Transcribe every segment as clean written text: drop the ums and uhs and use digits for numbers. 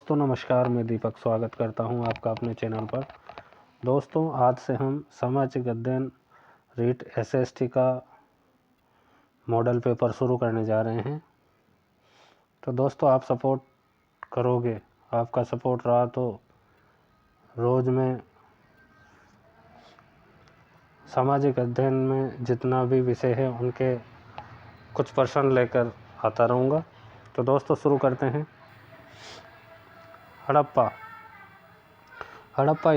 दोस्तों नमस्कार, मैं दीपक स्वागत करता हूं आपका अपने चैनल पर। दोस्तों आज से हम सामाजिक अध्ययन रीट एसएसटी का मॉडल पेपर शुरू करने जा रहे हैं। तो दोस्तों आप सपोर्ट करोगे, आपका सपोर्ट रहा तो रोज़ में सामाजिक अध्ययन में जितना भी विषय है उनके कुछ प्रश्न लेकर आता रहूँगा। तो दोस्तों शुरू करते हैं। हड़प्पा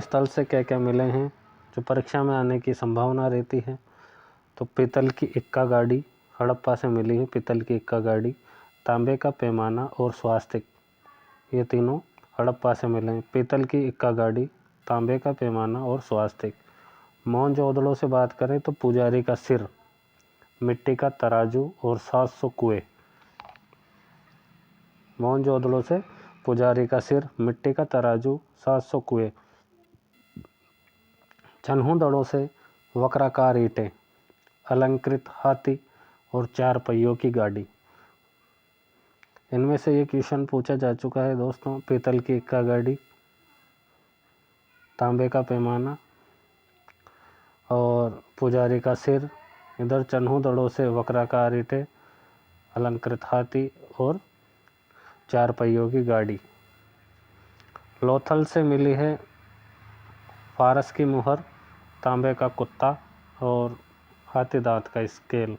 स्थल से क्या क्या मिले हैं जो परीक्षा में आने की संभावना रहती है। तो पीतल की इक्का गाड़ी हड़प्पा से मिली है। पीतल की इक्का गाड़ी, तांबे का पैमाना और स्वास्तिक, ये तीनों हड़प्पा से मिले हैं। पीतल की इक्का गाड़ी, तांबे का पैमाना और स्वास्तिक। मोहनजोदड़ो से बात करें तो पुजारी का सिर, मिट्टी का तराजू और 700 कुएं। मोहनजोदड़ो से पुजारी का सिर, मिट्टी का तराजू, 700 कुएं। चन्हूदड़ो से वक्राकार ईंटें, अलंकृत हाथी और 4 पहियों की गाड़ी। इनमें से ये क्वेश्चन पूछा जा चुका है दोस्तों। पीतल की इक्का गाड़ी, तांबे का पैमाना और पुजारी का सिर। इधर चन्हूदड़ो से वक्राकार ईंटें, अलंकृत हाथी और 4 पहियों की गाड़ी। लोथल से मिली है फारस की मुहर, तांबे का कुत्ता और हाथी दांत का स्केल।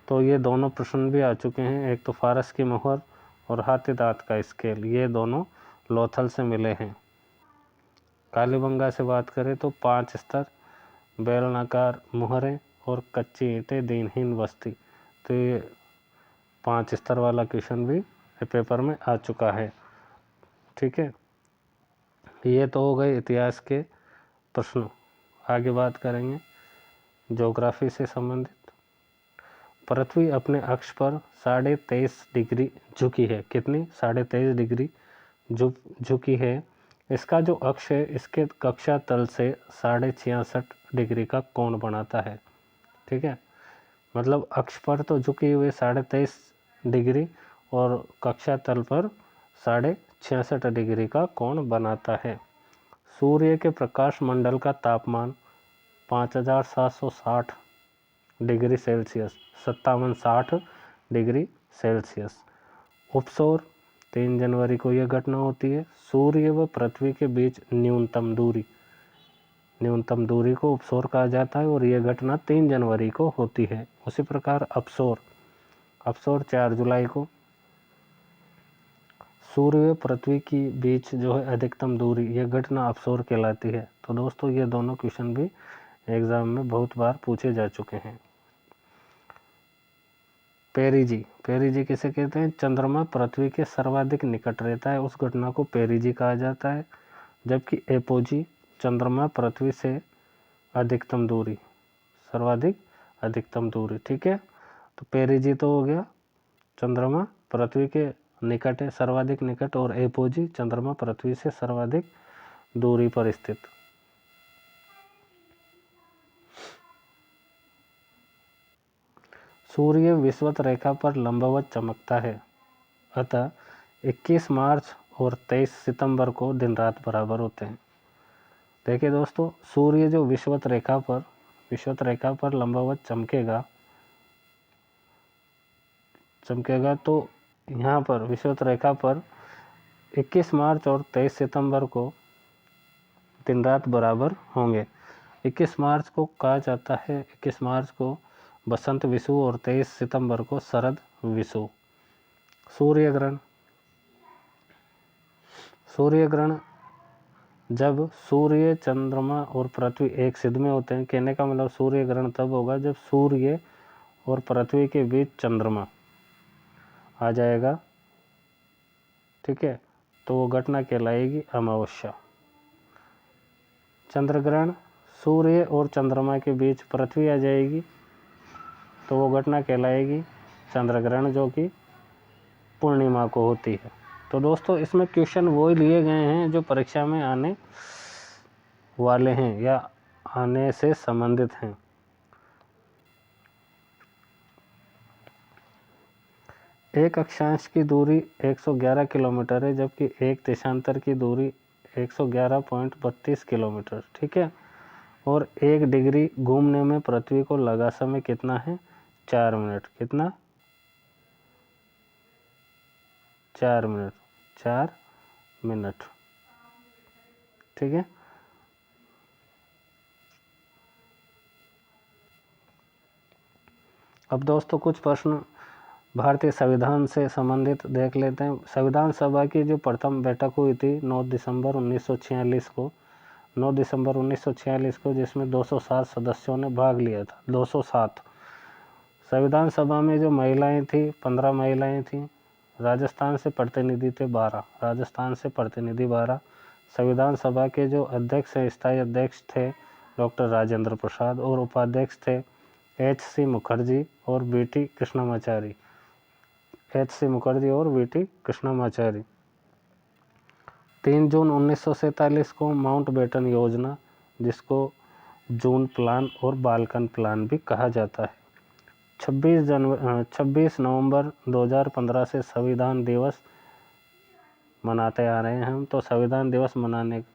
तो ये दोनों प्रश्न भी आ चुके हैं। एक तो फारस की मुहर और हाथी दांत का स्केल, ये दोनों लोथल से मिले हैं। कालीबंगा से बात करें तो 5 स्तर, बेलनाकार मुहरें और कच्ची ईंटें, दीनहीन बस्ती। तो ये 5 स्तर वाला क्वेश्चन भी पेपर में आ चुका है। ठीक है, ये तो हो गए इतिहास के प्रश्न। आगे बात करेंगे ज्योग्राफी से संबंधित। पृथ्वी अपने अक्ष पर 23.5 डिग्री झुकी है। कितनी? 23.5 डिग्री झुकी है। इसका जो अक्ष है इसके कक्षा तल से 66.5 डिग्री का कोण बनाता है। ठीक है, मतलब अक्ष पर तो झुकी हुई 23.5 डिग्री और कक्षा तल पर 66.5 डिग्री का कोण बनाता है। सूर्य के प्रकाश मंडल का तापमान 5760 डिग्री सेल्सियस, 5760 डिग्री सेल्सियस। उपसौर 3 जनवरी को यह घटना होती है। सूर्य व पृथ्वी के बीच न्यूनतम दूरी को उपसौर कहा जाता है और यह घटना 3 जनवरी को होती है। उसी प्रकार अपसौर 4 जुलाई को। सूर्य व पृथ्वी के बीच जो है अधिकतम दूरी, यह घटना अपसौर कहलाती है। तो दोस्तों ये दोनों क्वेश्चन भी एग्जाम में बहुत बार पूछे जा चुके हैं। पेरिजी किसे कहते हैं? चंद्रमा पृथ्वी के सर्वाधिक निकट रहता है, उस घटना को पेरिजी कहा जाता है। जबकि एपोजी चंद्रमा पृथ्वी से अधिकतम दूरी, सर्वाधिक अधिकतम दूरी। ठीक है, तो पेरिजी तो हो गया चंद्रमा पृथ्वी के निकट है, सर्वाधिक निकट, और एपोजी चंद्रमा पृथ्वी से सर्वाधिक दूरी पर स्थित। सूर्य विषुवत रेखा पर लंबवत चमकता है, अतः 21 मार्च और 23 सितंबर को दिन रात बराबर होते हैं। देखिए दोस्तों, सूर्य जो विषुवत रेखा पर लंबवत चमकेगा तो यहाँ पर विषुवत रेखा पर 21 मार्च और 23 सितंबर को दिन रात बराबर होंगे। 21 मार्च को कहा जाता है, 21 मार्च को बसंत विषु और 23 सितंबर को शरद विषु। सूर्य ग्रहण जब सूर्य, चंद्रमा और पृथ्वी एक सिध में होते हैं। कहने का मतलब सूर्य ग्रहण तब होगा जब सूर्य और पृथ्वी के बीच चंद्रमा आ जाएगा। ठीक है, तो वो घटना कहलाएगी अमावस्या। चंद्र ग्रहण सूर्य और चंद्रमा के बीच पृथ्वी आ जाएगी तो वो घटना कहलाएगी चंद्र ग्रहण, जो कि पूर्णिमा को होती है। तो दोस्तों इसमें क्वेश्चन वो लिए गए हैं जो परीक्षा में आने वाले हैं या आने से संबंधित हैं। एक अक्षांश की दूरी 111 किलोमीटर है, जबकि एक देशांतर की दूरी 111.32 किलोमीटर, ठीक है। और 1 डिग्री घूमने में पृथ्वी को लगा समय कितना है? 4 मिनट। कितना? 4 मिनट। 4 मिनट, ठीक है। अब दोस्तों कुछ प्रश्न भारतीय संविधान से संबंधित देख लेते हैं। संविधान सभा की जो प्रथम बैठक हुई थी 9 दिसंबर 1946 को, 9 दिसंबर 1946 को, जिसमें 207 सदस्यों ने भाग लिया था। 207। संविधान सभा में जो महिलाएं थी 15 महिलाएं थीं। राजस्थान से प्रतिनिधि थे 12। राजस्थान से प्रतिनिधि 12। संविधान सभा के जो अध्यक्ष स्थायी अध्यक्ष थे डॉक्टर राजेंद्र प्रसाद, और उपाध्यक्ष थे H.C. मुखर्जी और B.T. कृष्णमाचारी। H.C. मुखर्जी और B.T. कृष्णमाचारी। 3 जून 1947 को माउंटबेटन योजना, जिसको जून प्लान और बाल्कन प्लान भी कहा जाता है। 26 नवंबर 2015 से संविधान दिवस मनाते आ रहे हैं हम। तो संविधान दिवस मनाने की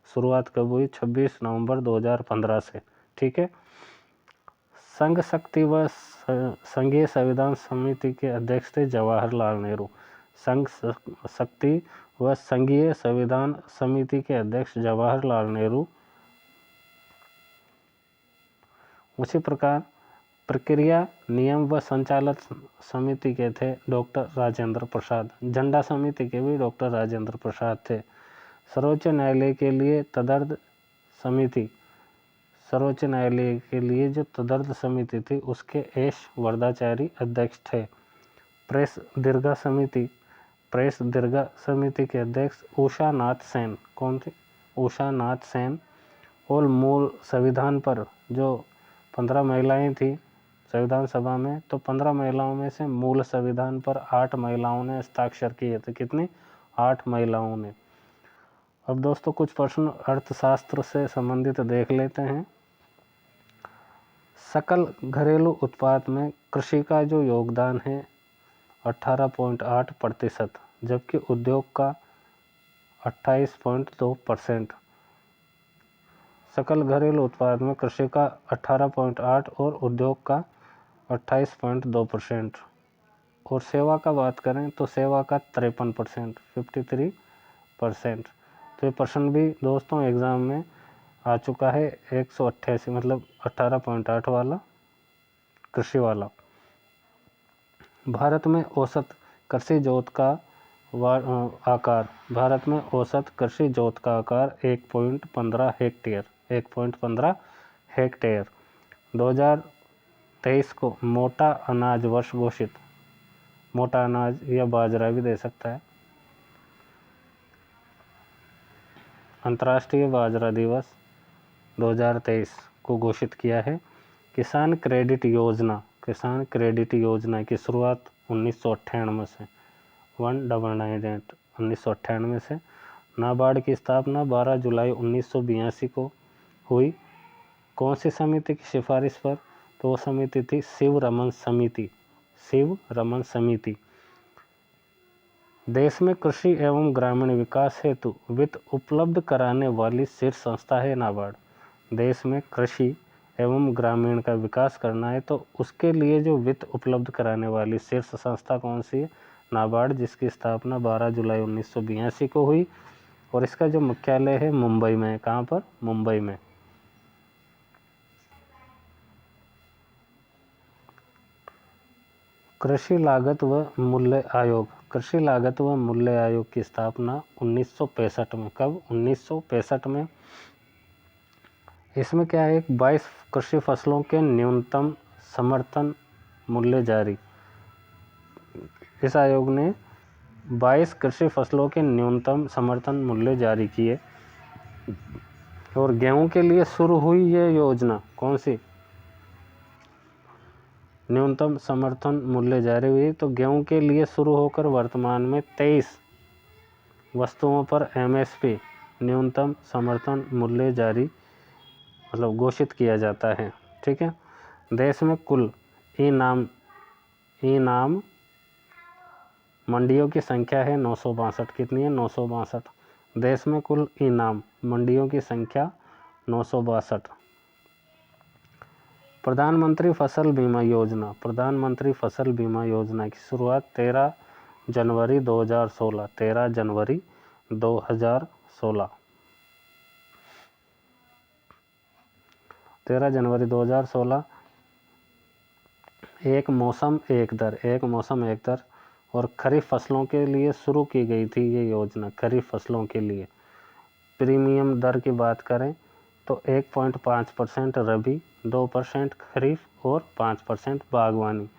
शुरुआत कब हुई? 26 नवंबर 2015 से, ठीक है। संघ शक्ति व संघीय संविधान समिति के अध्यक्ष थे जवाहरलाल नेहरू। संघ शक्ति व संघीय संविधान समिति के अध्यक्ष जवाहरलाल नेहरू। उसी प्रकार प्रक्रिया नियम व संचालन समिति के थे डॉक्टर राजेंद्र प्रसाद। झंडा समिति के भी डॉक्टर राजेंद्र प्रसाद थे। सर्वोच्च न्यायालय के लिए तदर्थ समिति, सर्वोच्च न्यायालय के लिए जो तदर्थ समिति थी उसके एस वरदाचारी अध्यक्ष थे। प्रेस दीर्घा समिति, प्रेस दीर्घा समिति के अध्यक्ष उषा नाथ सेन। कौन थे? उषा नाथ सेन। और मूल संविधान पर जो 15 महिलाएं थी संविधान सभा में, तो 15 महिलाओं में से मूल संविधान पर 8 महिलाओं ने हस्ताक्षर किए थे। कितनी? 8 महिलाओं ने। अब दोस्तों कुछ प्रश्न अर्थशास्त्र से संबंधित देख लेते हैं। सकल घरेलू उत्पाद में कृषि का जो योगदान है 18.8%, जबकि उद्योग का 28.2%। सकल घरेलू उत्पाद में कृषि का 18.8 और उद्योग का 28.2%। और सेवा का बात करें तो सेवा का 53%, 53%। तो ये प्रश्न भी दोस्तों एग्ज़ाम में आ चुका है। 188 मतलब 18.8 वाला कृषि वाला। भारत में औसत कृषि जोत का आकार, भारत में औसत कृषि जोत का आकार 1.15 हेक्टेयर, 1.15 हेक्टेयर। 2023 को मोटा अनाज वर्ष घोषित। मोटा अनाज या बाजरा भी दे सकता है। अंतर्राष्ट्रीय बाजरा दिवस 2023 को घोषित किया है। किसान क्रेडिट योजना, किसान क्रेडिट योजना की शुरुआत 1998 से 1998 1998 से। नाबार्ड की स्थापना 12 जुलाई 1982 को हुई। कौन सी समिति की सिफारिश पर? तो वो समिति थी शिव रमन समिति, शिव रमन समिति। देश में कृषि एवं ग्रामीण विकास हेतु वित्त उपलब्ध कराने वाली शीर्ष संस्था है नाबार्ड। देश में कृषि एवं ग्रामीण का विकास करना है तो उसके लिए जो वित्त उपलब्ध कराने वाली शीर्ष संस्था कौन सी है? नाबार्ड, जिसकी स्थापना 12 जुलाई 1982 को हुई। और इसका जो मुख्यालय है मुंबई में। कहाँ पर? मुंबई में। कृषि लागत व मूल्य आयोग, कृषि लागत व मूल्य आयोग की स्थापना 1965 में। कब? 1965 में। इसमें क्या है? 22 कृषि फसलों के न्यूनतम समर्थन मूल्य जारी। इस आयोग ने 22 कृषि फसलों के न्यूनतम समर्थन मूल्य जारी किए। और गेहूं के लिए शुरू हुई ये योजना कौन सी? न्यूनतम समर्थन मूल्य जारी हुई तो गेहूं के लिए शुरू होकर वर्तमान में 23 वस्तुओं पर MSP न्यूनतम समर्थन मूल्य जारी मतलब घोषित किया जाता है। ठीक है। देश में कुल इनाम मंडियों की संख्या है 962। कितनी है? 962। देश में कुल इनाम, मंडियों की संख्या 962। प्रधानमंत्री फसल बीमा योजना, प्रधानमंत्री फसल बीमा योजना की शुरुआत 13 जनवरी 2016, 13 जनवरी 2016, 13 जनवरी 2016। एक मौसम एक दर, एक मौसम एक दर और खरीफ फसलों के लिए शुरू की गई थी ये योजना। खरीफ फसलों के लिए प्रीमियम दर की बात करें तो 1.5% रबी, 2% खरीफ और 5% बागवानी।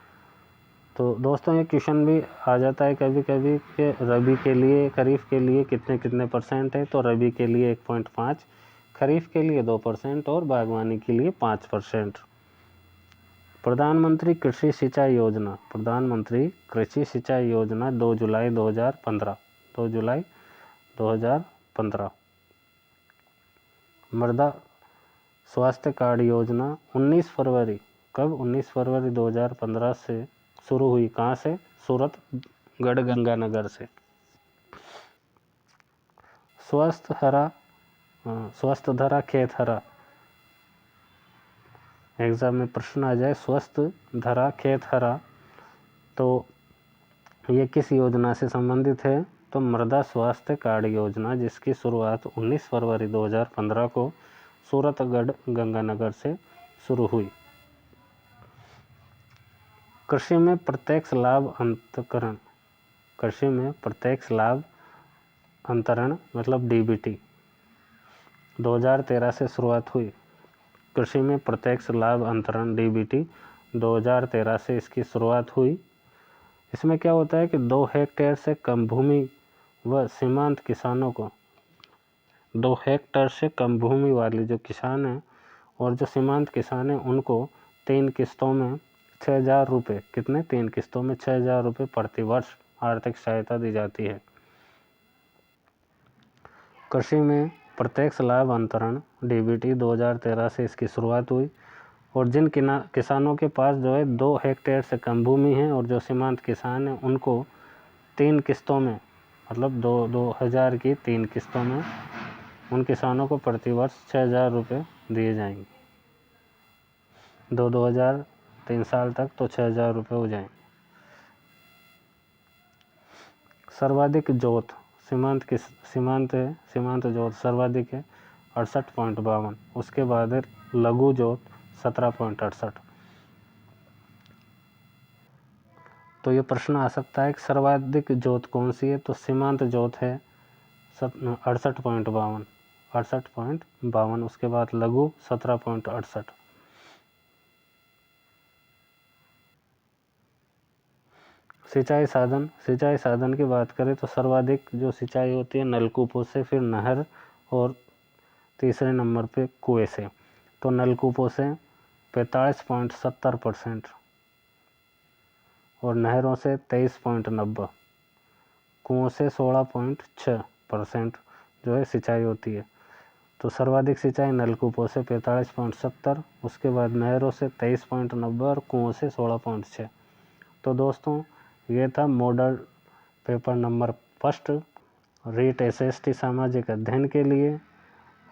तो दोस्तों ये क्वेश्चन भी आ जाता है कभी कभी कि रबी के लिए, खरीफ के लिए कितने कितने परसेंट है। तो रबी के लिए 1.5, खरीफ के लिए 2% और बागवानी के लिए 5%। प्रधानमंत्री कृषि सिंचाई योजना, प्रधानमंत्री कृषि सिंचाई योजना 2 जुलाई 2015, 2 जुलाई 2015। मृदा स्वास्थ्य कार्ड योजना 19 फरवरी, कब? 19 फरवरी 2015 से शुरू हुई। कहाँ से? सूरत गढ़गंगानगर से। स्वस्थ धरा खेत हरा, एग्जाम में प्रश्न आ जाए स्वस्थ धरा खेत हरा, तो ये किस योजना से संबंधित है? तो मृदा स्वास्थ्य कार्ड योजना, जिसकी शुरुआत 19 फरवरी 2015 को सूरत गढ़गंगानगर से शुरू हुई। कृषि में प्रत्यक्ष लाभ अंतरण, कृषि में प्रत्यक्ष लाभ अंतरण मतलब डीबीटी 2013 से शुरुआत हुई। कृषि में प्रत्यक्ष लाभ अंतरण डीबीटी 2013 से इसकी शुरुआत हुई। इसमें क्या होता है कि 2 हेक्टेयर से कम भूमि व सीमांत किसानों को, 2 हेक्टेयर से कम भूमि वाले जो किसान हैं और जो सीमांत किसान हैं उनको 3 किस्तों में 6,000 रुपये, कितने? 3 किस्तों में 6,000 रुपये प्रति वर्ष आर्थिक सहायता दी जाती है। कृषि में प्रत्यक्ष लाभ अंतरण डीबीटी 2013 से इसकी शुरुआत हुई और जिन किसानों के पास जो है 2 हेक्टेयर से कम भूमि है और जो सीमांत किसान हैं उनको 3 किस्तों में, मतलब 2,000 की 3 किस्तों में उन किसानों को प्रति वर्ष 6,000 रुपये दिए जाएंगे। 2,000 3 साल तक तो 6,000 रुपये हो जाएंगे। सर्वाधिक जोत, सीमांत जोत सर्वाधिक है 68.52। उसके बाद है लघु जोत 17.68। तो ये प्रश्न आ सकता है कि सर्वाधिक जोत कौन सी है? तो सीमांत जोत है 68.52, 68.52। उसके बाद लघु 17.68। सिंचाई साधन की बात करें तो सर्वाधिक जो सिंचाई होती है नलकूपों से, फिर नहर और तीसरे नंबर पे कुएं से। तो नलकूपों से 45.70% और नहरों से 23.90, कुओं से 16.6% जो है सिंचाई होती है। तो सर्वाधिक सिंचाई नलकूपों से 45.70, उसके बाद नहरों से 23.90 और कुओं से 16.6। तो दोस्तों ये था model paper number 1 REET SST सामाजिक अध्ययन के लिए।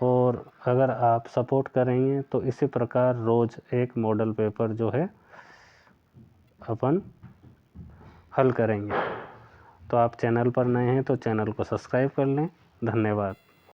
और अगर आप सपोर्ट करेंगे तो इसी प्रकार रोज़ एक मॉडल पेपर जो है अपन हल करेंगे। तो आप चैनल पर नए हैं तो चैनल को सब्सक्राइब कर लें। धन्यवाद।